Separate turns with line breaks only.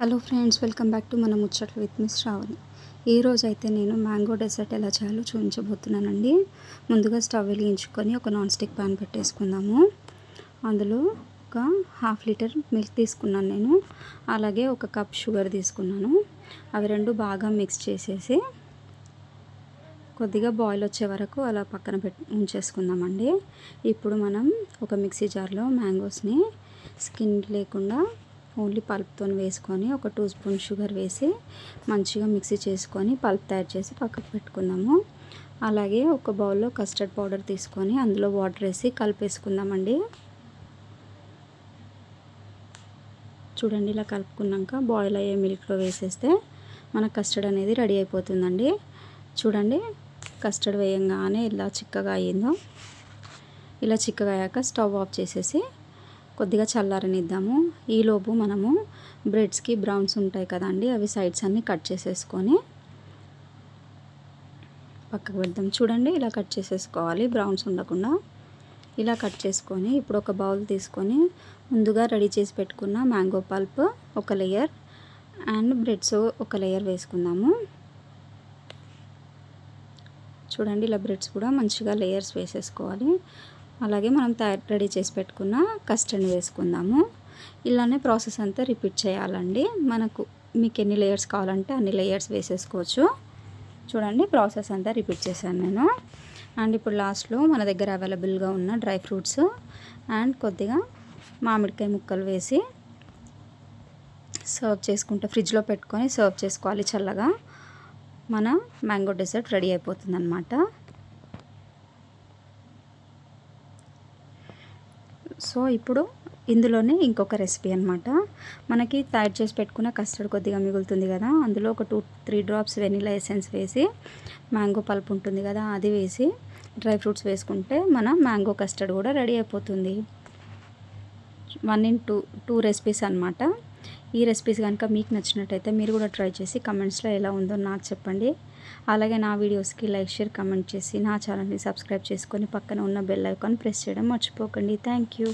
Hello friends, welcome back to మన ముచ్చట్లు with miss Shravani. ఈరోజు అయితే నేను మ్యాంగో డెజర్ట్ ఎలా చేయాలో చూపించబోతున్నానండి. ముందుగా స్టవ్ వెలిగించుకొని ఒక నాన్ స్టిక్ ప్యాన్ పెట్టేసుకుందాము. అందులో ఒక ½ లీటర్ మిల్క్ తీసుకున్నాను నేను. అలాగే ఒక కప్ షుగర్ తీసుకున్నాను. అవి రెండు బాగా మిక్స్ చేసేసి కొద్దిగా బాయిల్ వచ్చే వరకు అలా పక్కన ఉంచేసుకుందామండి. ఇప్పుడు మనం ఒక మిక్సీ జార్లో మ్యాంగోస్ని స్కిన్ లేకుండా ఓన్లీ పల్ప్తో వేసుకొని ఒక 2 స్పూన్ షుగర్ వేసి మంచిగా మిక్సీ చేసుకొని పల్ప్ తయారు చేసి పక్కకు పెట్టుకుందాము. అలాగే ఒక బౌల్లో కస్టర్డ్ పౌడర్ తీసుకొని అందులో వాటర్ వేసి కలిపేసుకుందామండి. చూడండి, ఇలా కలుపుకున్నాక బాయిల్ అయ్యే మిల్క్లో వేసేస్తే మన కస్టర్డ్ అనేది రెడీ అయిపోతుందండి. చూడండి, కస్టర్డ్ వేయంగానే ఇలా చిక్కగా అయ్యిందో. ఇలా చిక్కగా అయ్యాక స్టవ్ ఆఫ్ చేసేసి కొద్దిగా చల్లారనిద్దాము. ఈలోపు మనము బ్రెడ్స్కి బ్రౌన్స్ ఉంటాయి కదండి, అవి సైడ్స్ అన్నీ కట్ చేసేసుకొని పక్కకు పెడదాం. చూడండి, ఇలా కట్ చేసేసుకోవాలి, బ్రౌన్స్ ఉండకుండా. ఇలా కట్ చేసుకొని ఇప్పుడు ఒక బౌల్ తీసుకొని ముందుగా రెడీ చేసి పెట్టుకున్న మ్యాంగో పల్ప్ ఒక లేయర్ అండ్ బ్రెడ్స్ ఒక లేయర్ వేసుకుందాము. చూడండి, ఇలా బ్రెడ్స్ కూడా మంచిగా లేయర్స్ వేసేసుకోవాలి. అలాగే మనం రెడీ చేసి పెట్టుకున్న కస్టర్డ్ని వేసుకుందాము. ఇలానే ప్రాసెస్ అంతా రిపీట్ చేయాలండి. మీకు ఎన్ని లేయర్స్ కావాలంటే అన్ని లేయర్స్ వేసేసుకోవచ్చు. చూడండి, ప్రాసెస్ అంతా రిపీట్ చేశాను నేను. అండ్ ఇప్పుడు లాస్ట్లో మన దగ్గర అవైలబుల్గా ఉన్న డ్రై ఫ్రూట్స్ అండ్ కొద్దిగా మామిడికాయ ముక్కలు వేసి సర్వ్ చేసుకుంటే ఫ్రిడ్జ్లో పెట్టుకొని సర్వ్ చేసుకోవాలి చల్లగా. మన మ్యాంగో డెజర్ట్ రెడీ అయిపోతుంది అన్నమాట. సో ఇప్పుడు ఇందులోనే ఇంకొక రెసిపీ అనమాట. మనకి తయారు చేసి పెట్టుకున్న కస్టర్డ్ కొద్దిగా మిగులుతుంది కదా, అందులో ఒక 2-3 డ్రాప్స్ వెనిలా ఎసెన్స్ వేసి మ్యాంగో పల్ప్ ఉంటుంది కదా అది వేసి డ్రై ఫ్రూట్స్ వేసుకుంటే మన మ్యాంగో కస్టర్డ్ కూడా రెడీ అయిపోతుంది. 1 in 2 రెసిపీస్ అనమాట. ఈ రెసిపీస్ కనుక మీకు నచ్చినట్టయితే మీరు కూడా ట్రై చేసి కమెంట్స్లో ఎలా ఉందో నాకు చెప్పండి. అలాగే నా వీడియోస్కి లైక్, షేర్, కమెంట్ చేసి నా ఛానల్ని సబ్స్క్రైబ్ చేసుకొని పక్కన ఉన్న బెల్ ఐకాన్ ప్రెస్ చేయడం మర్చిపోకండి. Thank you.